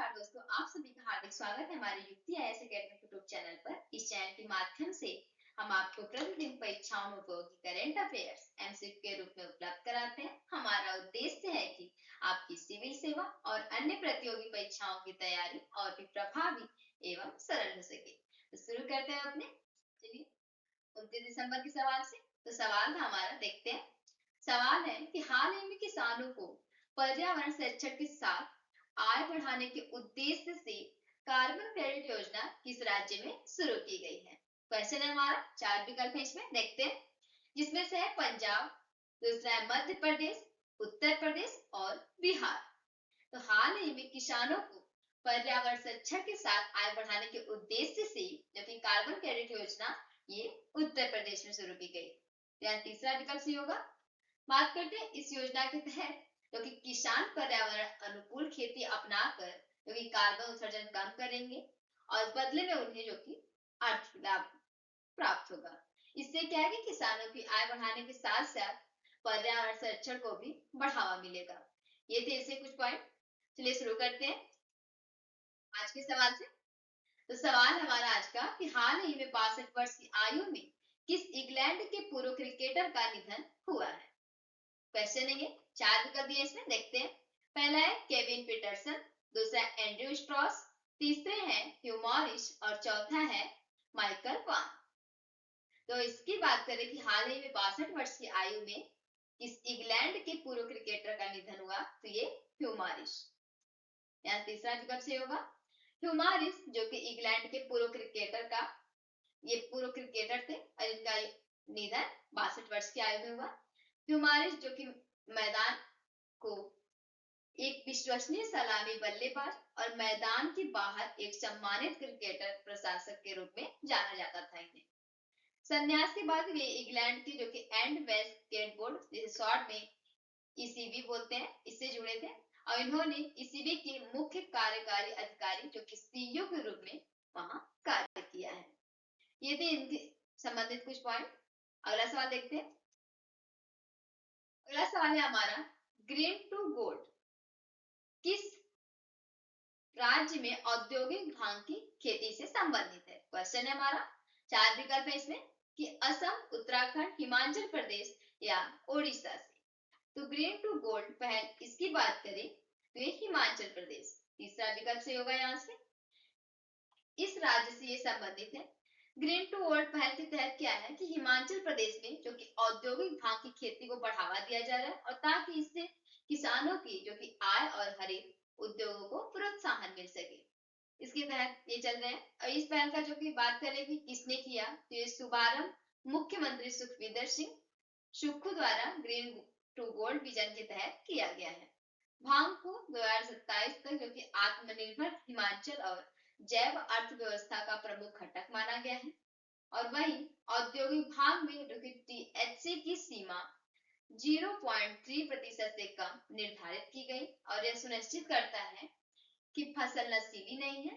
नमस्कार दोस्तों, आप सभी का हार्दिक स्वागत है हमारे युक्ति आईएएस एकेडमी यूट्यूब चैनल पर। इस चैनल के माध्यम से हम आपको प्रतिदिन परीक्षाओं में उपयोगी करंट अफेयर्स एमसीक्यू के रूप में उपलब्ध कराते हैं। हमारा उद्देश्य है कि आपकी सिविल सेवा और अन्य प्रतियोगी परीक्षाओं की तैयारी और भी प्रभावी एवं सरल हो सके। तो शुरू करते हैं अपने, चलिए 29 दिसंबर के सवाल से। तो सवाल हमारा देखते हैं। सवाल है कि हाल ही में किसानों को पर्यावरण संरक्षण के साथ आय बढ़ाने के उद्देश्य से कार्बन क्रेडिट योजना किस राज्य में शुरू की गई है। क्वेश्चन है हमारा, 4 विकल्प है इसमें, देखते हैं। जिसमें से है पंजाब, दूसरा है मध्य प्रदेश, उत्तर प्रदेश और बिहार। तो हाल ही में किसानों को पर्यावरण संरक्षण के साथ आय बढ़ाने के उद्देश्य से जो कि कार्बन क्रेडिट योजना, ये उत्तर प्रदेश में शुरू की गई। यहाँ तीसरा विकल्प सही होगा। बात करते हैं इस योजना के तहत जो कि किसान पर्यावरण अनुकूल खेती अपनाकर जो कि कार्बन उत्सर्जन कम करेंगे और बदले में उन्हें जो कि आर्थिक लाभ प्राप्त होगा। इससे क्या है कि किसानों की आय बढ़ाने के साथ साथ पर्यावरण संरक्षण को भी बढ़ावा मिलेगा। ये थे इससे कुछ पॉइंट। चलिए शुरू करते हैं आज के सवाल से। तो सवाल हमारा आज का कि हाल ही में 62 वर्ष की आयु में किस इंग्लैंड के पूर्व क्रिकेटर का निधन हुआ है। क्वेश्चन है ये, 4 विकल्प दिए इसमें, देखते हैं। पहला है केविन पीटरसन, दूसरा एंड्रयू स्ट्रॉस, तीसरे हैं ह्यू मॉरिस और चौथा है माइकल वान। तो इसकी बात करें कि हाल ही में 62 वर्ष की आयु में इस इंग्लैंड के पूर्व क्रिकेटर का निधन हुआ, तो ये ह्यू मॉरिस। यहाँ तीसरा विकल्प से होगा। ह्यू मॉरिस जो कि इंग्लैंड के पूर्व क्रिकेटर का, ये पूर्व क्रिकेटर थे और इनका निधन 62 वर्ष की आयु में हुआ। ह्यू मॉरिस जो कि मैदान को एक विश्वसनीय सलामी बल्लेबाज और मैदान के बाहर एक सम्मानित क्रिकेटर प्रशासक के रूप में जाना जाता था। इन्हें संन्यास के बाद वे इंग्लैंड के जो कि एंड वेस्ट स्केटबोर्ड, जिसे शॉर्ट में ईसीबी बोलते हैं, इससे जुड़े थे और इन्होंने ईसीबी के मुख्य कार्यकारी अधिकारी जो कि सीईओ के रूप में वहां कार्य किया है। ये थे इनके संबंधित कुछ पॉइंट। अगला सवाल देखते हैं। अगला सवाल है हमारा, ग्रीन टू गोल्ड किस राज्य में औद्योगिक भांग की खेती से संबंधित है। क्वेश्चन है हमारा, 4 विकल्प है इसमें कि असम, उत्तराखंड, हिमाचल प्रदेश या ओडिशा से। तो ग्रीन टू गोल्ड पहल इसकी बात करें तो ये हिमाचल प्रदेश, तीसरा विकल्प से होगा। यहाँ से इस राज्य से ये संबंधित है। ग्रीन टू गोल्ड पहल के तहत क्या है कि हिमाचल प्रदेश में जो कि औद्योगिक भांग की खेती को बढ़ावा दिया जा रहा है और ताकि इससे किसानों की जो कि आय और हरित उद्योगों को प्रोत्साहन मिल सके, इसके तहत ये चल रहे हैं। और इस पहल का जो कि बात करें कि किसने किया, तो ये शुभारंभ मुख्यमंत्री सुखविंदर सिंह सुक्खू द्वारा ग्रीन टू गोल्ड विजन के तहत किया गया है। भांग को 2027 तक जो कि आत्मनिर्भर हिमाचल और जैव अर्थव्यवस्था का प्रमुख घटक माना गया है। और वहीं औद्योगिक भांग में जो कि टीएचसी की सीमा 0.3% से कम निर्धारित की गई और यह सुनिश्चित करता है कि फसल नशीली नहीं है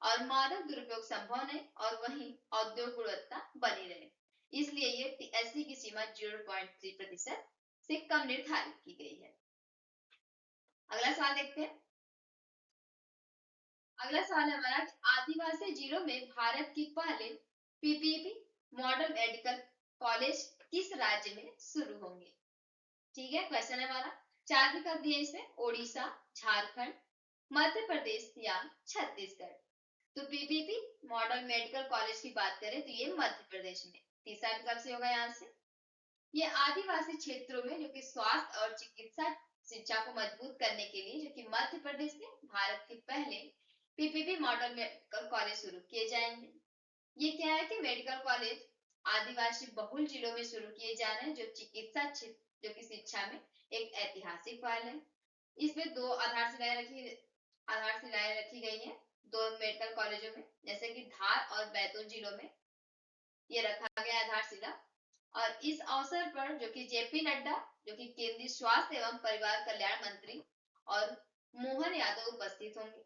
और मानव दुरुपयोग संभव नहीं और वहीं औद्योगिक गुणवत्ता बनी रहे, इसलिए ये टीएचसी की सीमा 0.3% से कम निर्धारित की गई है। अगला सवाल देखते हैं। अगला सवाल हमारा, आदिवासी जिलों में भारत की पहले पीपीपी मॉडल मेडिकल कॉलेज किस राज्य में शुरू होंगे। ठीक है, क्वेश्चन है हमारा, 4 विकल्प दिए इसमें, ओडिशा, झारखंड, मध्य प्रदेश या छत्तीसगढ़। तो पीपीपी मॉडल मेडिकल कॉलेज की बात करें तो ये मध्य प्रदेश में, तीसरा विकल्प से होगा। यहाँ से ये आदिवासी क्षेत्रों में जो कि स्वास्थ्य और चिकित्सा शिक्षा को मजबूत करने के लिए जो कि मध्य प्रदेश में भारत के पहले पीपीपी मॉडल मेडिकल कॉलेज शुरू किए जाएंगे। ये क्या है कि मेडिकल कॉलेज आदिवासी बहुल जिलों में शुरू किए जा रहे हैं जो चिकित्सा जो कि शिक्षा में एक ऐतिहासिक पहल है। इसमें 2 आधारशिलाएं रखी गई हैं 2 मेडिकल कॉलेजों में, जैसे कि धार और बैतूल जिलों में ये रखा गया आधारशिला। और इस अवसर पर जो कि जेपी नड्डा जो कि केंद्रीय स्वास्थ्य एवं परिवार कल्याण मंत्री और मोहन यादव उपस्थित होंगे।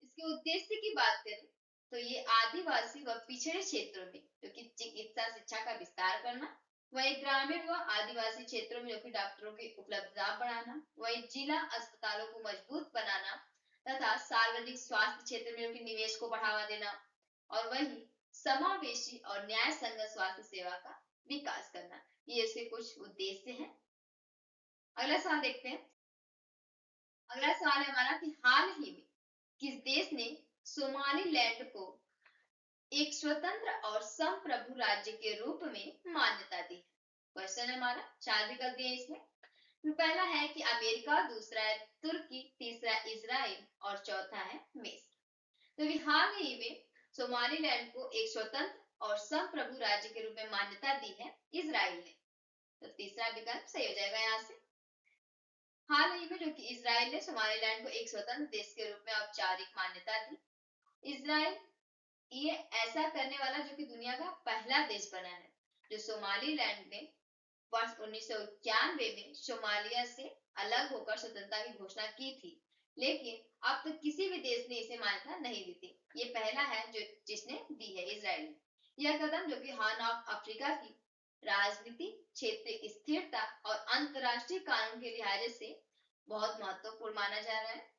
इसके उद्देश्य की बात करें तो ये आदिवासी व पिछड़े क्षेत्रों में जो कि चिकित्सा शिक्षा का विस्तार करना, वही ग्रामीण व आदिवासी क्षेत्रों में जो कि डॉक्टरों की उपलब्धता बढ़ाना, वही जिला अस्पतालों को मजबूत बनाना तथा सार्वजनिक स्वास्थ्य क्षेत्र में जो कि निवेश को बढ़ावा देना और वही समावेशी और न्याय संगत स्वास्थ्य सेवा का विकास करना, ये इसके कुछ उद्देश्य हैं। अगला सवाल देखते हैं। अगला सवाल है हमारा कि हाल ही में किस देश ने सोमालीलैंड को एक स्वतंत्र और संप्रभु राज्य के रूप में मान्यता दी? क्वेश्चन है हमारा, चार विकल्प दिए इसमें। तो पहला है कि अमेरिका, दूसरा है तुर्की, तीसरा इजराइल और चौथा है मिस्र। तो हाल ही में सोमालीलैंड को एक स्वतंत्र और संप्रभु राज्य के रूप में मान्यता दी है इजराइल ने। तो तीसरा विकल्प सही हो जाएगा यहाँ से। हाल ही में जो कि इजराइल ने सोमालीलैंड को एक स्वतंत्र देश के रूप में औपचारिक मान्यता दी। इजराइल ये ऐसा करने वाला जो कि दुनिया का पहला देश बना है जो सोमालीलैंड ने वर्ष 1991 में सोमालिया से अलग होकर स्वतंत्रता की घोषणा की थी, लेकिन अब तक किसी भी देश ने इसे मान्यता नहीं दी थी। ये पहला है जो जिसने दी है इजराइल ने। यह कदम जो कि हॉर्न ऑफ अफ्रीका की राजनीति, क्षेत्रीय स्थिरता और अंतरराष्ट्रीय कानून के लिहाज से बहुत महत्वपूर्ण माना जा रहा है।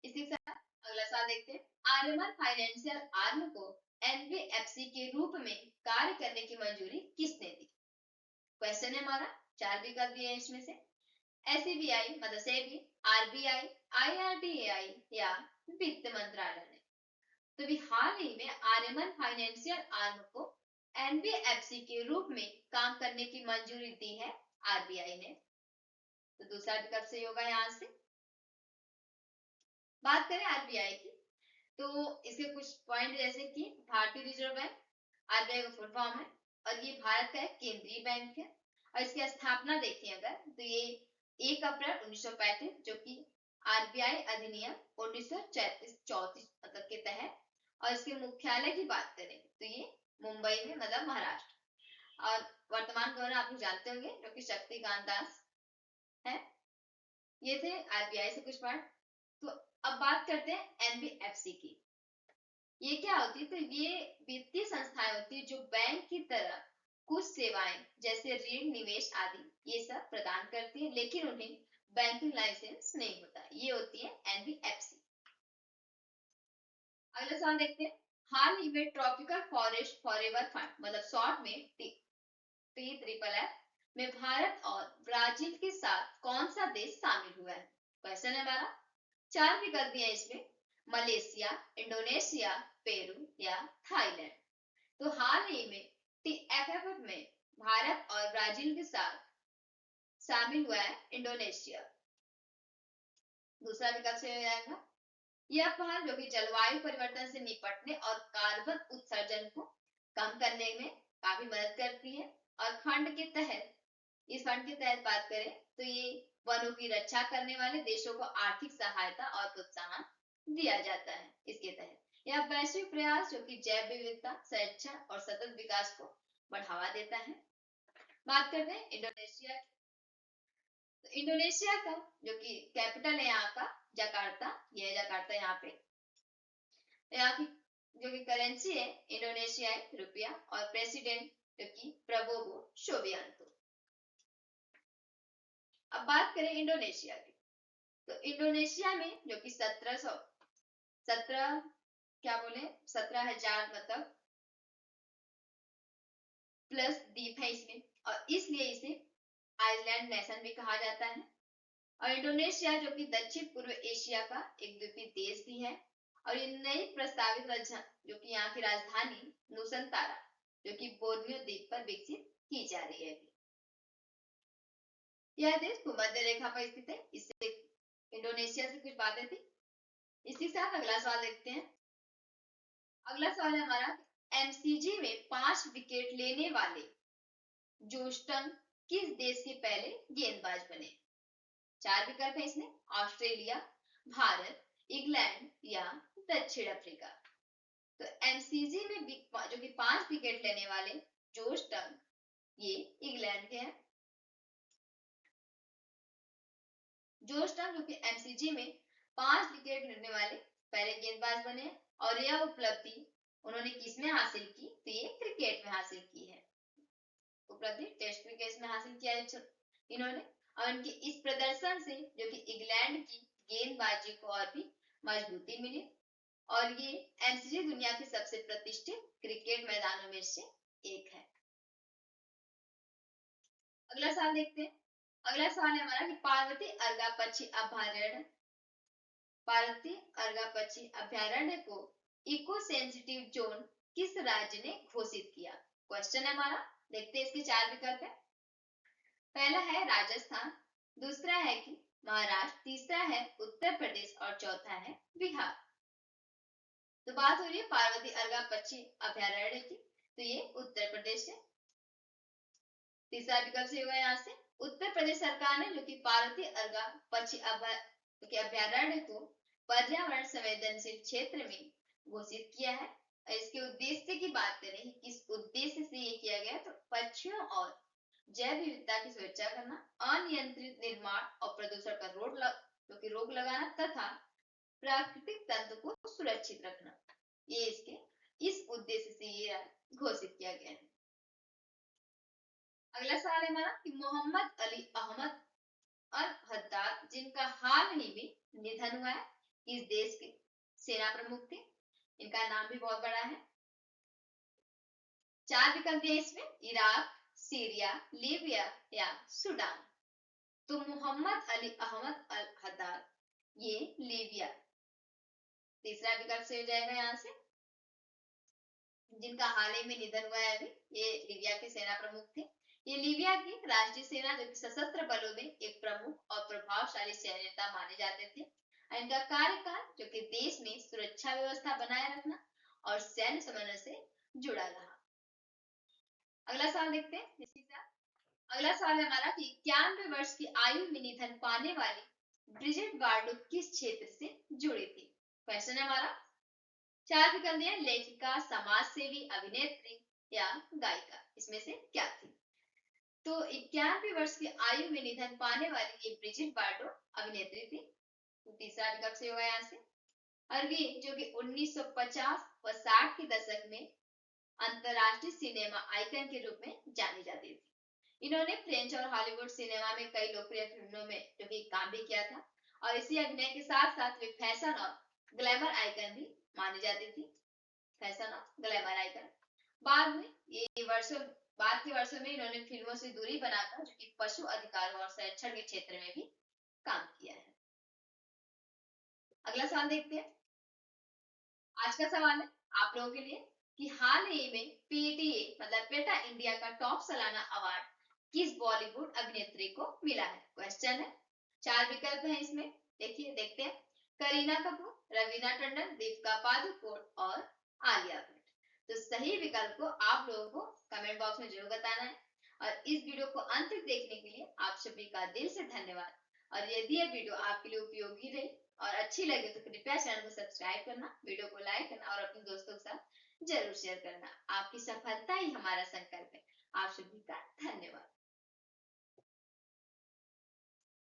इसी के साथ अगला सवाल देखते हैं। आर्यमन फाइनेंशियल आर्म को एनबीएफसी के रूप में कार्य करने की मंजूरी किसने दी? क्वेश्चन है हमारा, चार विकल्प दिए हैं इसमें से। एसईबीआई मतलब सेबी, आरबीआई, आईआरडीएआई या वित्त मंत्रालय ने। तो भी हाल ही में आर्यमन फाइनेंशियल आर्म को एनबीएफसी के रूप में काम करने की मंजूरी दी है आरबीआई ने। तो दूसरा विकल्प सही होगा यहाँ से। बात करें आरबीआई की तो इसके कुछ पॉइंट जैसे कि भारतीय रिजर्व बैंक, आरबीआई का फुल फॉर्म है और ये भारत का एक केंद्रीय बैंक है। और इसकी स्थापना देखिए अगर तो ये 1 अप्रैल 1935 जो कि आरबीआई अधिनियम 1934 मतलब के तहत। और इसके मुख्यालय की बात करें तो ये मुंबई में मतलब महाराष्ट्र। और वर्तमान गवर्नर आप लोग जानते होंगे जो कि शक्तिकांत दास है। ये थे आरबीआई से कुछ पॉइंट। तो अब बात करते हैं एनबीएफसी की। ये क्या होती है? तो ये वित्तीय संस्थाएं होती है जो बैंक की तरह कुछ सेवाएं जैसे ऋण, निवेश आदि ये सब प्रदान करती है, लेकिन उन्हें बैंकिंग लाइसेंस नहीं होता। ये होती है एनबीएफसी। अगला सवाल देखते हैं। हाल ही में ट्रॉपिकल फॉरेस्ट फॉरएवर फंड मतलब शॉर्ट में TFFF में भारत और ब्राजील के साथ कौन सा देश शामिल हुआ है? क्वेश्चन है हमारा, चार विकल्प दिए इसमें। मलेशिया, इंडोनेशिया, पेरू या थाईलैंड। तो हाल ही में TFFF में भारत और ब्राजील के साथ शामिल हुआ है इंडोनेशिया। दूसरा विकल्प सही हो जाएगा। यह पहल जो कि जलवायु परिवर्तन से निपटने और कार्बन उत्सर्जन को कम करने में काफी मदद करती है। और फंड के तहत, इस फंड के तहत बात करें तो ये वनों की रक्षा करने वाले देशों को आर्थिक सहायता और प्रोत्साहन दिया जाता है। इसके तहत यह वैश्विक प्रयास जो कि जैव विविधता, संरक्षण और सतत विकास को बढ़ावा देता है। बात करते हैं इंडोनेशिया की। तो इंडोनेशिया का जो कि कैपिटल है यहाँ का जकार्ता, ये जकार्ता यहाँ पे। यहाँ की जो कि करेंसी है इंडोनेशिया है रुपया और प्रेसिडेंट जो कि प्रबोवो सुबियांतो। अब बात करें इंडोनेशिया की। तो इंडोनेशिया में जो कि 17 क्या बोले 17,000 मतलब प्लस द्वीप है इसमें, और इसलिए इसे आइलैंड नेशन भी कहा जाता है। और इंडोनेशिया जो कि दक्षिण पूर्व एशिया का एक द्वीपीय देश भी है। और ये नई प्रस्तावित जो कि यहाँ की राजधानी नुसंतारा जो कि बोर्नियो द्वीप पर विकसित की जा रही है। यह देश भूमध्य रेखा पर स्थित है। इससे इंडोनेशिया से कुछ बातें थी। इसी साथ अगला सवाल देखते हैं। अगला सवाल है हमारा, एमसीजी में 5 विकेट लेने वाले जोस्टन किस देश के पहले गेंदबाज बने? चार विकल्प है इसमें। ऑस्ट्रेलिया, भारत, इंग्लैंड या दक्षिण अफ्रीका। तो एमसीजी में जो कि 5 विकेट लेने वाले जोस्टन ये इंग्लैंड के हैं। जोस्टन जो कि एमसीजी में 5 विकेट लेने वाले पहले गेंदबाज बने। और यह उपलब्धि उन्होंने किस में हासिल की? तो ये क्रिकेट में हासिल की है। उपलब्धि टेस्ट क्रिकेट में हासिल किया है इन्होंने। और इनके इस प्रदर्शन से जो कि इंग्लैंड की गेंदबाजी को और भी मजबूती मिली और ये एमसीजी दुनिया के सबसे प्रतिष्ठित क्रिकेट मैदानों में से एक है। अगला सवाल देखते हैं। अगला सवाल है हमारा कि पार्वती अर्गा पक्षी अभयारण्य, पार्वती अर्गा पक्षी अभयारण्य को इको सेंसिटिव जोन किस राज्य ने घोषित किया? क्वेश्चन है हमारा। देखते हैं इसके चार विकल्प है। पहला है राजस्थान, दूसरा है कि महाराष्ट्र, तीसरा है उत्तर प्रदेश और चौथा है बिहार। तो बात हो रही है पार्वती अर्गा पक्षी अभयारण्य की, तो ये उत्तर प्रदेश है। तीसरा विकल्प से होगा यहाँ से उत्तर प्रदेश सरकार ने जो कि पार्वती अर्गा पक्षी अभयारण्य को पर्यावरण संवेदनशील क्षेत्र में घोषित किया है। इसके उद्देश्य की बात करें, किस उद्देश्य से ये किया गया, तो पक्षियों और जैव विविधता की सुरक्षा करना, अनियंत्रित निर्माण और प्रदूषण पर रोक लगाना तथा प्राकृतिक तंत्र को सुरक्षित रखना, ये इसके इस उद्देश्य से ये घोषित किया गया है। अगला सवाल है हमारा कि मोहम्मद अली अहमद अल हद्दाद जिनका हाल ही में निधन हुआ है, इस देश के सेना प्रमुख थे। इनका नाम भी बहुत बड़ा है। चार विकल्प दिए इसमें, इराक, सीरिया, लीबिया या सूडान। तो मोहम्मद अली अहमद अल हद्दाद ये लीबिया, तीसरा विकल्प से हो जाएगा यहाँ से जिनका हाल ही में निधन हुआ है अभी, ये लीबिया के सेना प्रमुख थे। ये लीबिया की राष्ट्रीय सेना जो कि सशस्त्र बलों में एक प्रमुख और प्रभावशाली सैन्य नेता माने जाते थे। इनका कार्यकाल जो कि देश में सुरक्षा व्यवस्था बनाए रखना और सैन्य समन्वय से जुड़ा रहा। अगला सवाल देखते हैं इसी साथ। अगला सवाल है हमारा कि 91 वर्ष की आयु में निधन पाने वाली ब्रिजिट बार्डो किस क्षेत्र से जुड़ी थी? क्वेश्चन है हमारा। चार विकल्प दिए, लेखिका, समाज सेवी, अभिनेत्री या गायिका, इसमें से क्या थी? तो 91 वर्ष की आयु में निधन पाने वाली ये ब्रिजिट बार्डो अभिनेत्री थी। तो तीसरा विकल्प से होगा यहाँ से। और ये जो कि 1950 व 60 के दशक में अंतरराष्ट्रीय सिनेमा आइकन के रूप में जानी जाती थी। इन्होंने फ्रेंच और हॉलीवुड सिनेमा में कई लोकप्रिय फिल्मों में जो कि काम भी किया था और इसी अभिनय के साथ साथ वे फैशन और ग्लैमर आइकन भी मानी जाती थी। फैशन और ग्लैमर आइकन। बाद के वर्षों में इन्होंने फिल्मों से दूरी बनाकर जो कि पशु अधिकारों और संरक्षण के क्षेत्र में भी काम किया है। अगला सवाल देखते हैं। आज का सवाल है आप लोगों के लिए कि हाल ही में पीटीए मतलब पेटा इंडिया का टॉप सालाना अवार्ड किस बॉलीवुड अभिनेत्री को मिला है? क्वेश्चन है। चार विकल्प हैं इसमें, देखिए देखते हैं। करीना कपूर, रवीना टंडन, दीपिका पादुकोण और आलिया भट्ट। तो सही विकल्प को आप लोगों को कमेंट बॉक्स में जरूर बताना है। और इस वीडियो को अंत तक देखने के लिए आप सभी का दिल से धन्यवाद। और यदि यह वीडियो आपके लिए उपयोगी रही और अच्छी लगे तो कृपया चैनल को सब्सक्राइब करना, वीडियो को लाइक करना और अपने दोस्तों के साथ जरूर शेयर करना। आपकी सफलता ही हमारा संकल्प है। आप सभी का धन्यवाद।